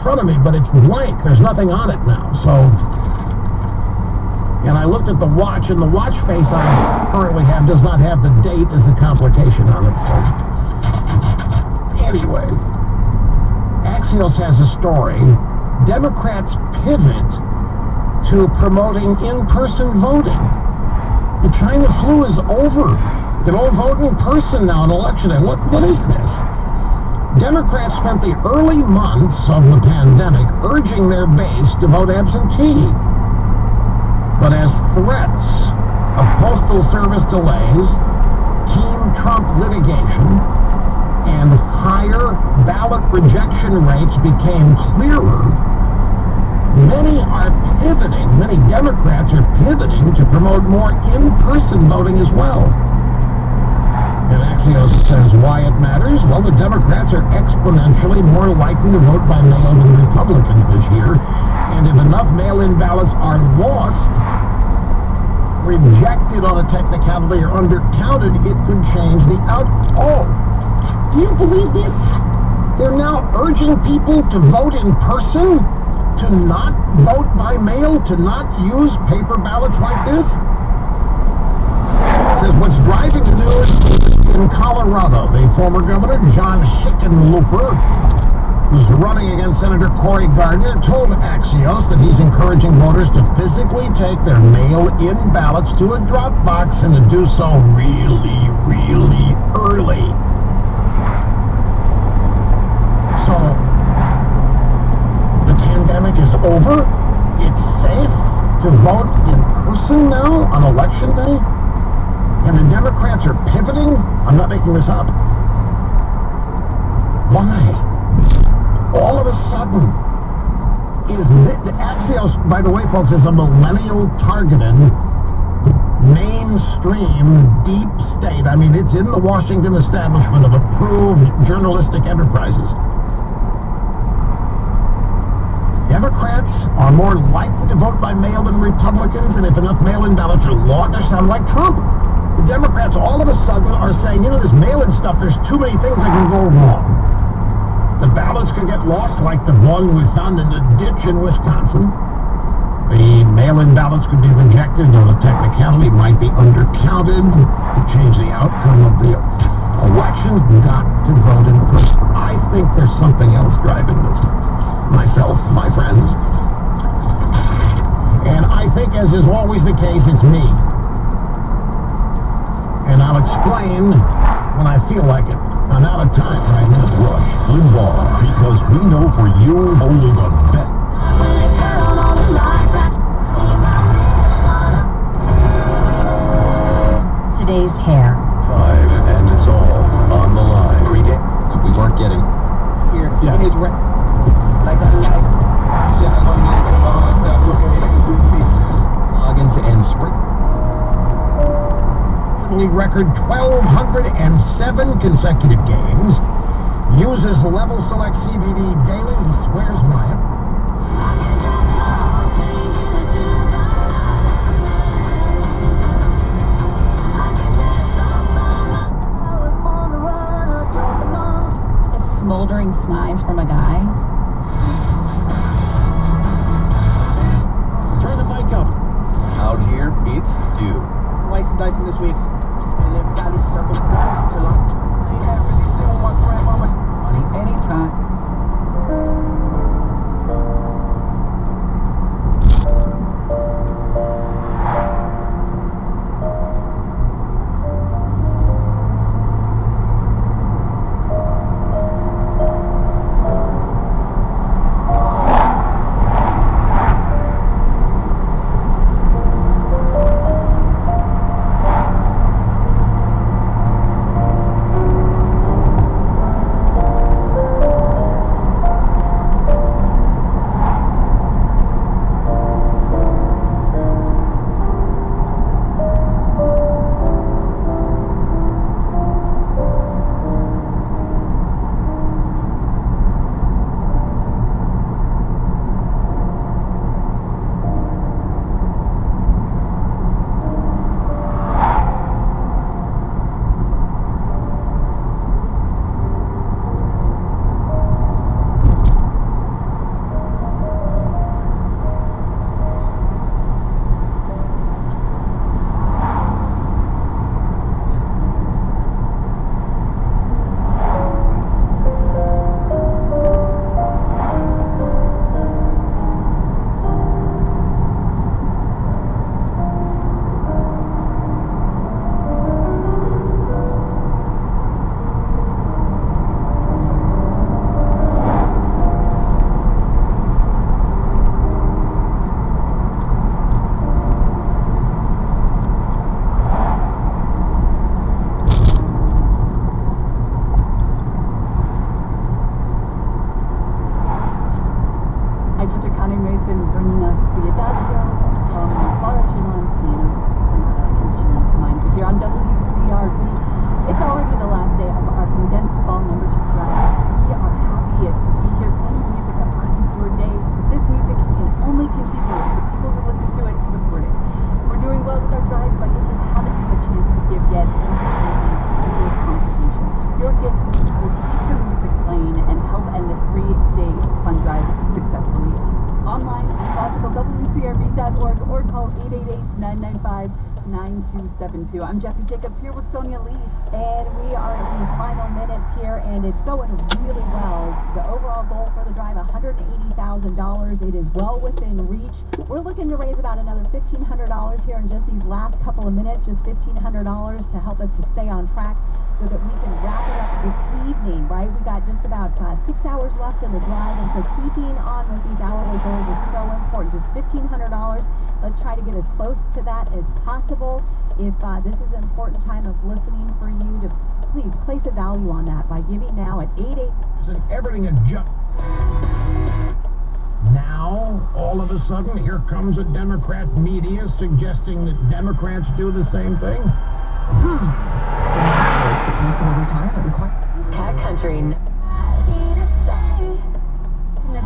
front of me, but it's blank. There's nothing on it now. So, and I looked at the watch, and the watch face I currently have does not have the date as a complication on it. So, anyway, Axios has a story. Democrats pivot to promoting in-person voting. The China flu is over. You can all vote in person now on election day. What is this? Democrats spent the early months of the pandemic urging their base to vote absentee. But as threats of Postal Service delays, Team Trump litigation, and higher ballot rejection rates became clearer, many Democrats are pivoting to promote more in-person voting as well. And Axios says why it matters. Well, the Democrats are exponentially more likely to vote by mail than Republicans this year. And if enough mail-in ballots are lost, rejected on a technicality, or undercounted, it could change the outcome. Oh, do you believe this? They're now urging people to vote in person, to not vote by mail, to not use paper ballots like this? Because what's driving the news in Colorado, the former governor, John Hickenlooper, who's running against Senator Cory Gardner, told Axios that he's encouraging voters to physically take their mail-in ballots to a drop box and to do so really, really early. So, the pandemic is over. It's safe to vote in person now on election day. And the Democrats are pivoting. I'm not making this up. Why? All of a sudden, the Axios, by the way, folks, is a millennial-targeted, mainstream, deep state. I mean, it's in the Washington establishment of approved journalistic enterprises. Democrats are more likely to vote by mail than Republicans, and if enough mail-in ballots are lost, they sound like Trump. The Democrats all of a sudden are saying, this mail-in stuff, there's too many things that can go wrong. The ballots could get lost like the one we found in the ditch in Wisconsin. The mail-in ballots could be rejected, or the technicality might be undercounted to change the outcome of the election. Got to vote in person. I think there's something else driving this. Myself, my friends. And I think, as is always the case, it's me. And I'll explain when I feel like it. I'm out of time right now. Rush Limbaugh, because we know for you only the best. Today's hair. 5, and it's all on the line. 3 days. We weren't getting here. Yeah. His rent. Like a life. Log into end spring. Record 1,207 consecutive games. Uses Level Select CBD daily. He swears by it. A smoldering smile from a guy. Turn the mic up. Out here, it's due. Slice and dicing this week. Money anytime. been bringing us the Adagio from Barcelona, If you're on WCRV, it's already the last day of our condensed fall membership drive. We are happy to be here playing music that brightens your day. But this music can only continue if the people who listen to it support it. We're doing well with our drive, but if you haven't had a chance to give yet, this contribution. Your gift will keep your music playing and help end this 3-day fund drive successfully. Online at classicalwcrv.org or call 888-995-9272. I'm Jesse Jacobs here with Sonia Lee, and we are in the final minutes here, and it's going really well. The overall goal for the drive, $180,000. It is well within reach. We're looking to raise about another $1,500 here in just these last couple of minutes, just $1,500 to help us to stay on track so that we can wrap it up this evening, right? We got just about 6 hours left in the drive, and so keeping on with these hourly goals is so important. Just $1,500. Let's try to get as close to that as possible. If this is an important time of listening for you, to please place a value on that by giving now at 88. And everything adjusts. Now, all of a sudden, here comes a Democrat media suggesting that Democrats do the same thing. Cat country.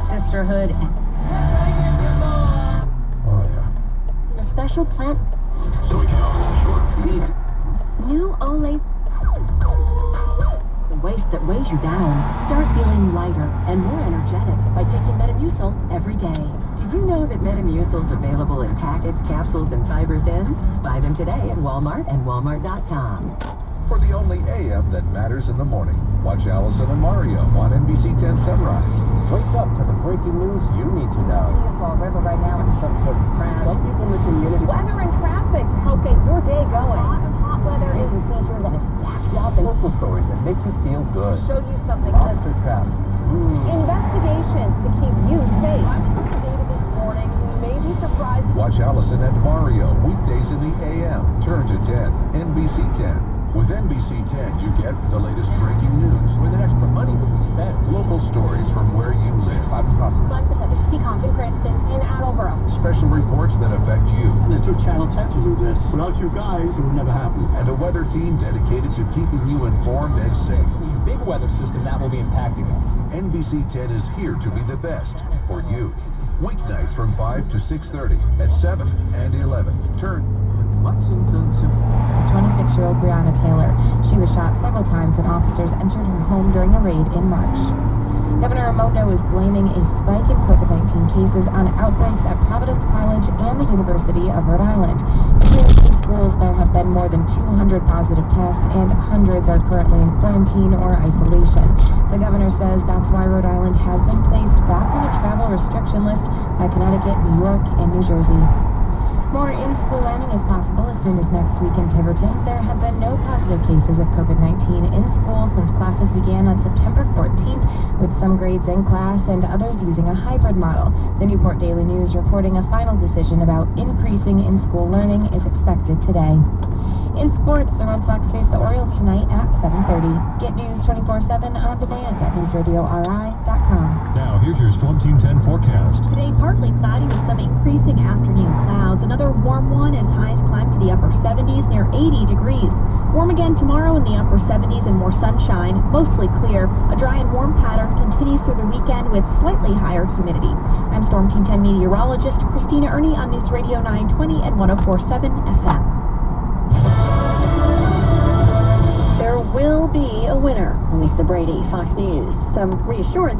Sisterhood. Oh, yeah. The special plant. So we can all short feet. New Olay. The waste that weighs you down. Start feeling lighter and more energetic by taking Metamucil every day. Did you know that Metamucil is available in packets, capsules, and fiber thins? Buy them today at Walmart and Walmart.com. For the only AM that matters in the morning, watch Allison and Mario on NBC 10 Sunrise. Wake up to the breaking news you need to know. Fall River right now in some sort of crash. Some people in the community. Weather and traffic help get your day going. Hot weather is a feature that is stacked up and Local stories that make you feel good. show you something Monster trap. investigations to keep you safe. Data this morning, you may be surprised. Watch Allison and Mario weekdays in the AM. Turn to 10, NBC 10. With NBC 10, you get the latest breaking news. Where the extra money will be spent. Local stories from where you live. Pacific, Peacock, Cranston, and Attleboro. Special reports that affect you. It took Channel 10 to do this. Without you guys, it would never happen. And a weather team dedicated to keeping you informed and safe. Big weather system that will be impacting us. NBC 10 is here to be the best for you. Weeknights from 5 to 6:30 at 7 and 11. Turn. Lexington. 26-year-old Breonna Taylor. She was shot several times when officers entered her home during a raid in March. Governor Rhode is blaming a spike in COVID-19 cases on outbreaks at Providence College and the University of Rhode Island. Between the two schools, there have been more than 200 positive tests, and hundreds are currently in quarantine or isolation. The governor says that's why Rhode Island has been placed back on a travel restriction list by Connecticut, New York, and New Jersey. More in-school learning is possible as soon as next week in Tiverton. There have been no positive cases of COVID-19 in school since classes began on September 14th, with some grades in class and others using a hybrid model. The Newport Daily News reporting a final decision about increasing in-school learning is expected today. In sports, the Red Sox face the Orioles tonight at 7:30. Get news 24/7 on demand at newsradiori.com. Now, here's your Storm Team 10 forecast. Today, partly cloudy with some increasing afternoon clouds. Another warm one as highs climb to the upper 70s near 80 degrees. Warm again tomorrow in the upper 70s and more sunshine, mostly clear. A dry and warm pattern continues through the weekend with slightly higher humidity. I'm Storm Team 10 meteorologist Christina Ernie on News Radio 920 and 104.7 FM. There will be a winner. Lisa Brady, Fox News. Some reassurance